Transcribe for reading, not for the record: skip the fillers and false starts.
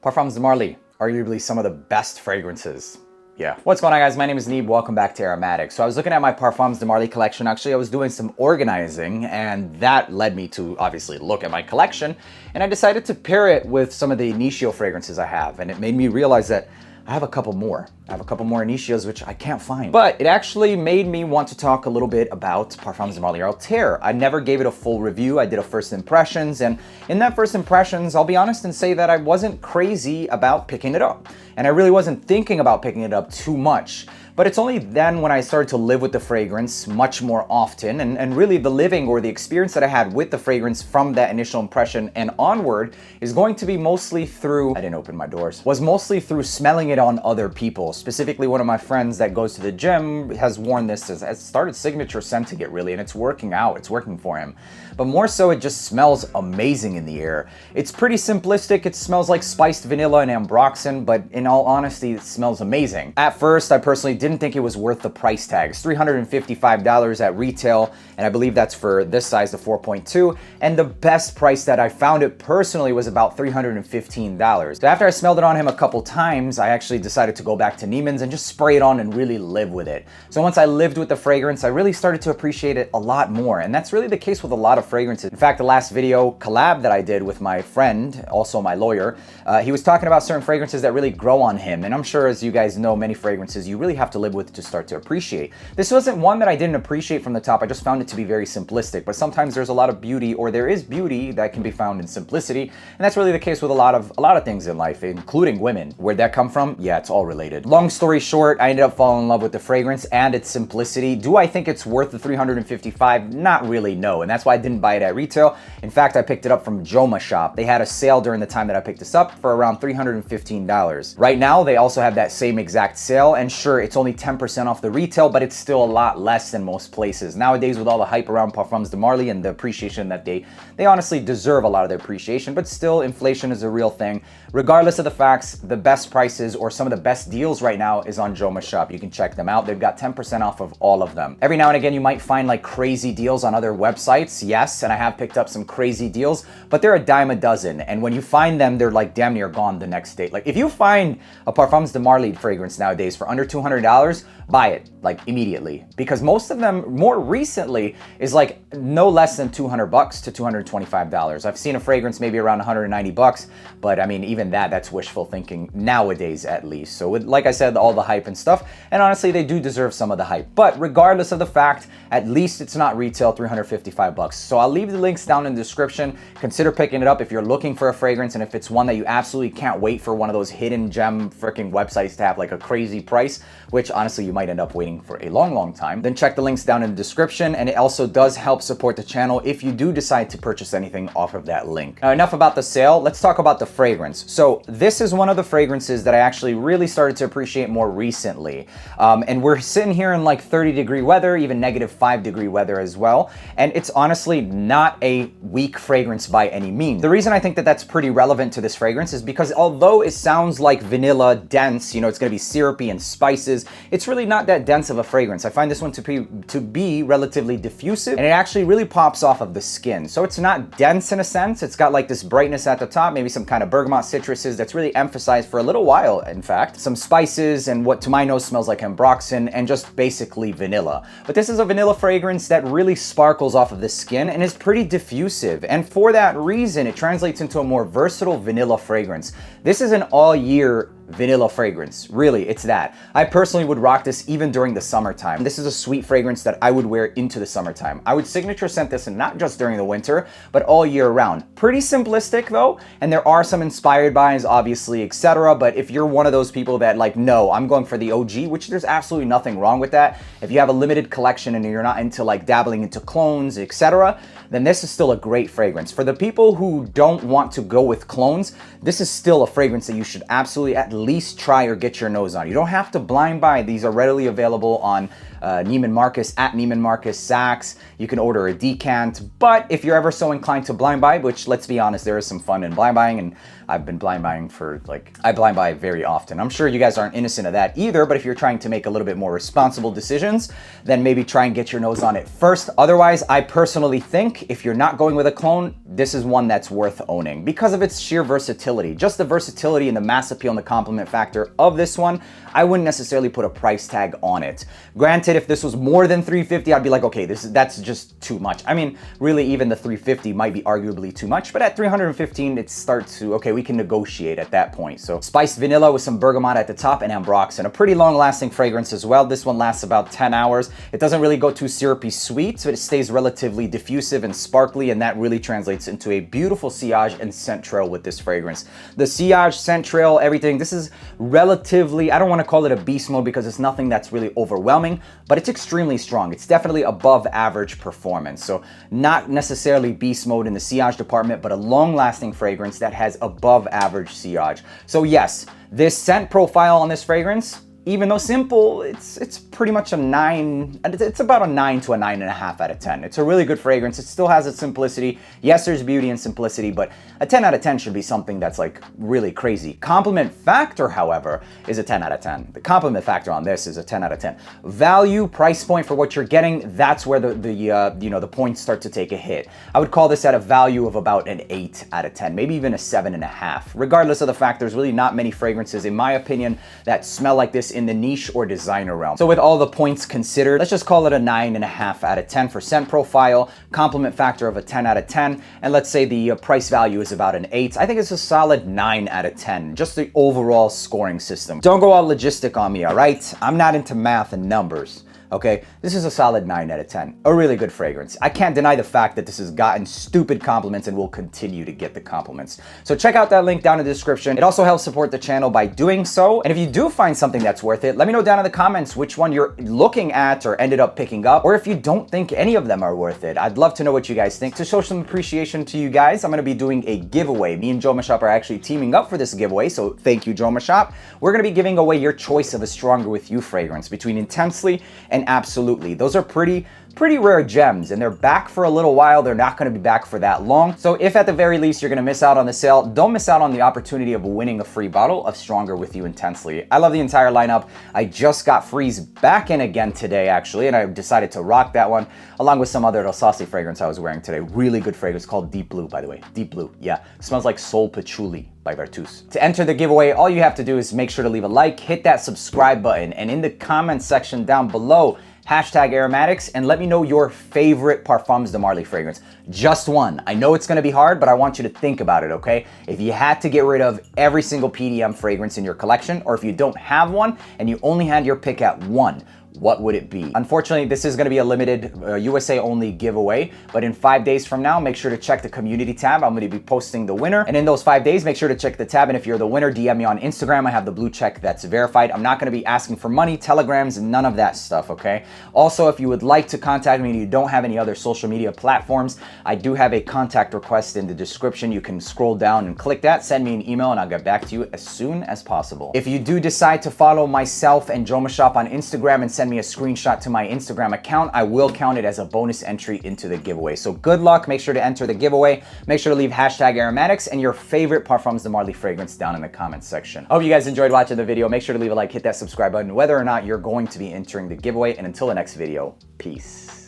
Parfums de Marly, arguably some of the best fragrances. Yeah. What's going on, guys? My name is Neeb. Welcome back to Aromatix. So I was looking at my Parfums de Marly collection. Actually, I was doing some organizing, and that led me to obviously look at my collection. And I decided to pair it with some of the Initio fragrances I have. And it made me realize that I have a couple more. I have a couple more Initios, which I can't find. But it actually made me want to talk a little bit about Parfums de Marly Althair. I never gave it a full review. I did a first impressions, and in that first impressions, I'll be honest and say that I wasn't crazy about picking it up. And I really wasn't thinking about picking it up too much. But it's only then when I started to live with the fragrance much more often, and really the living or the experience that I had with the fragrance from that initial impression and onward is going to be mostly through, I didn't open my doors, was mostly through smelling it on other people. Specifically, one of my friends that goes to the gym has worn this, has started signature scenting it really, and it's working out, it's working for him. But more so, it just smells amazing in the air. It's pretty simplistic, it smells like spiced vanilla and ambroxan, but in all honesty, it smells amazing. At first, I personally didn't think it was worth the price tag. It's $355 at retail, and I believe that's for this size, the 4.2, and the best price that I found it personally was about $315. So after I smelled it on him a couple times, I actually decided to go back to Neiman's and just spray it on and really live with it. So once I lived with the fragrance, I really started to appreciate it a lot more, and that's really the case with a lot of fragrances. In fact, the last video collab that I did with my friend, also my lawyer, he was talking about certain fragrances that really grow on him, and I'm sure, as you guys know, many fragrances you really have to live with to start to appreciate. This wasn't one that I didn't appreciate from the top, I just found it to be very simplistic, but sometimes there's a lot of beauty, or there is beauty that can be found in simplicity, and that's really the case with a lot of things in life, including women. Where'd that come from? Yeah, it's all related. Long story short, I ended up falling in love with the fragrance and its simplicity. Do I think it's worth the $355? Not really, no, and that's why I didn't buy it at retail. In fact, I picked it up from Jomashop. They had a sale during the time that I picked this up for around $315. Right now, they also have that same exact sale, and sure, it's only 10% off the retail, but it's still a lot less than most places. Nowadays, with all the hype around Parfums de Marly and the appreciation that they honestly deserve a lot of their appreciation, but still, inflation is a real thing. Regardless of the facts, the best prices or some of the best deals right now is on Jomashop. You can check them out. They've got 10% off of all of them. Every now and again, you might find like crazy deals on other websites. Yes, and I have picked up some crazy deals, but they're a dime a dozen. And when you find them, they're like damn near gone the next day. Like if you find a Parfums de Marly fragrance nowadays for under $200, buy it like immediately, because most of them more recently is like no less than $200 to $225. I've seen a fragrance maybe around 190 bucks, but I mean, even that's wishful thinking nowadays at least. So with, like I said, all the hype and stuff, and honestly, they do deserve some of the hype. But regardless of the fact, at least it's not retail $355. So I'll leave the links down in the description. Consider picking it up if you're looking for a fragrance, and if it's one that you absolutely can't wait for one of those hidden gem freaking websites to have like a crazy price, which honestly you might end up waiting for a long time, then check the links down in the description, and it also does help support the channel if you do decide to purchase anything off of that link. Now, enough about the sale, let's talk about the fragrance. So this is one of the fragrances that I actually really started to appreciate more recently. And we're sitting here in like 30-degree weather, even -5-degree weather as well, and it's honestly not a weak fragrance by any means. The reason I think that that's pretty relevant to this fragrance is because although it sounds like vanilla dense, you know, it's gonna be syrupy and spices, it's really not that dense of a fragrance. I find this one to be relatively diffusive, and it actually really pops off of the skin. So it's not dense in a sense. It's got like this brightness at the top, maybe some kind of bergamot citruses that's really emphasized for a little while, in fact. Some spices and what to my nose smells like ambroxan, and just basically vanilla. But this is a vanilla fragrance that really sparkles off of the skin and is pretty diffusive. And for that reason, it translates into a more versatile vanilla fragrance. This is an all-year vanilla fragrance. Really, it's that. I personally would rock this even during the summertime. This is a sweet fragrance that I would wear into the summertime. I would signature scent this, and not just during the winter, but all year round. Pretty simplistic though, and there are some inspired bys, obviously, etc. But if you're one of those people that like, no, I'm going for the OG, which there's absolutely nothing wrong with that. If you have a limited collection and you're not into like dabbling into clones, etc., then this is still a great fragrance. For the people who don't want to go with clones, this is still a fragrance that you should absolutely at least try or get your nose on. You don't have to blind buy. These are readily available on Neiman Marcus, at Neiman Marcus, Saks. You can order a decant. But if you're ever so inclined to blind buy, which let's be honest, there is some fun in blind buying, and I've been blind buying for I blind buy very often. I'm sure you guys aren't innocent of that either, but if you're trying to make a little bit more responsible decisions, then maybe try and get your nose on it first. Otherwise, I personally think if you're not going with a clone, this is one that's worth owning because of its sheer versatility. Just the versatility and the mass appeal and the compliment factor of this one, I wouldn't necessarily put a price tag on it. Granted, if this was more than $350, I'd be like, okay, that's just too much. I mean, really, even the $350 might be arguably too much, but at $315, it starts to, okay, we can negotiate at that point. So spiced vanilla with some bergamot at the top and ambroxan, a pretty long lasting fragrance as well. This one lasts about 10 hours. It doesn't really go too syrupy sweet, but it stays relatively diffusive and sparkly, and that really translates into a beautiful sillage and scent trail with this fragrance. The sillage, scent trail, everything, this is relatively, I don't want to call it a beast mode because it's nothing that's really overwhelming, but it's extremely strong. It's definitely above average performance. So not necessarily beast mode in the sillage department, but a long lasting fragrance that has above average sillage. So yes, this scent profile on this fragrance, even though simple, it's pretty much a 9, it's about a 9 to a 9.5 out of 10. It's a really good fragrance. It still has its simplicity. Yes, there's beauty and simplicity, but a 10 out of 10 should be something that's like really crazy. Compliment factor, however, is a 10 out of 10. The compliment factor on this is a 10 out of 10. Value, price point for what you're getting, that's where the points start to take a hit. I would call this at a value of about an 8 out of 10, maybe even a 7.5. Regardless of the fact, there's really not many fragrances, in my opinion, that smell like this in the niche or designer realm. So with all the points considered, let's just call it a 9.5 out of 10 for scent profile, compliment factor of a 10 out of 10, and let's say the price value is about an 8. I think it's a solid 9 out of 10, just the overall scoring system. Don't go all logistic on me, all right? I'm not into math and numbers. Okay, this is a solid 9 out of 10. A really good fragrance. I can't deny the fact that this has gotten stupid compliments and will continue to get the compliments. So check out that link down in the description. It also helps support the channel by doing so. And if you do find something that's worth it, let me know down in the comments which one you're looking at or ended up picking up, or if you don't think any of them are worth it. I'd love to know what you guys think. To show some appreciation to you guys, I'm going to be doing a giveaway. Me and Jomashop are actually teaming up for this giveaway, so thank you, Jomashop. We're going to be giving away your choice of a Stronger With You fragrance between Intensely and Absolutely. Those are pretty rare gems, and they're back for a little while. They're not going to be back for that long. So if at the very least you're going to miss out on the sale, don't miss out on the opportunity of winning a free bottle of Stronger With You Intensely. I love the entire lineup. I just got Freeze back in again today, actually, and I decided to rock that one along with some other saucy fragrance I was wearing today. Really good fragrance called Deep Blue, by the way. Deep Blue, yeah. It smells like Sol Patchouli by Vertus. To enter the giveaway, all you have to do is make sure to leave a like, hit that subscribe button, and in the comment section down below, hashtag Aromatix, and let me know your favorite Parfums de Marly fragrance. Just one. I know it's gonna be hard, but I want you to think about it, okay? If you had to get rid of every single PDM fragrance in your collection, or if you don't have one and you only had your pick at one, what would it be? Unfortunately, this is going to be a limited USA only giveaway, but in 5 days from now, make sure to check the community tab. I'm going to be posting the winner, and in those 5 days, make sure to check the tab, and if you're the winner, DM me on Instagram. I have the blue check that's verified. I'm not going to be asking for money, telegrams, none of that stuff, okay? Also, if you would like to contact me and you don't have any other social media platforms, I do have a contact request in the description. You can scroll down and click that, send me an email, and I'll get back to you as soon as possible. If you do decide to follow myself and Jomashop on Instagram and send me a screenshot to my Instagram account, I will count it as a bonus entry into the giveaway. So good luck. Make sure to enter the giveaway. Make sure to leave hashtag Aromatix and your favorite Parfums de Marly fragrance down in the comments section. I hope you guys enjoyed watching the video. Make sure to leave a like, hit that subscribe button, whether or not you're going to be entering the giveaway. And until the next video, peace.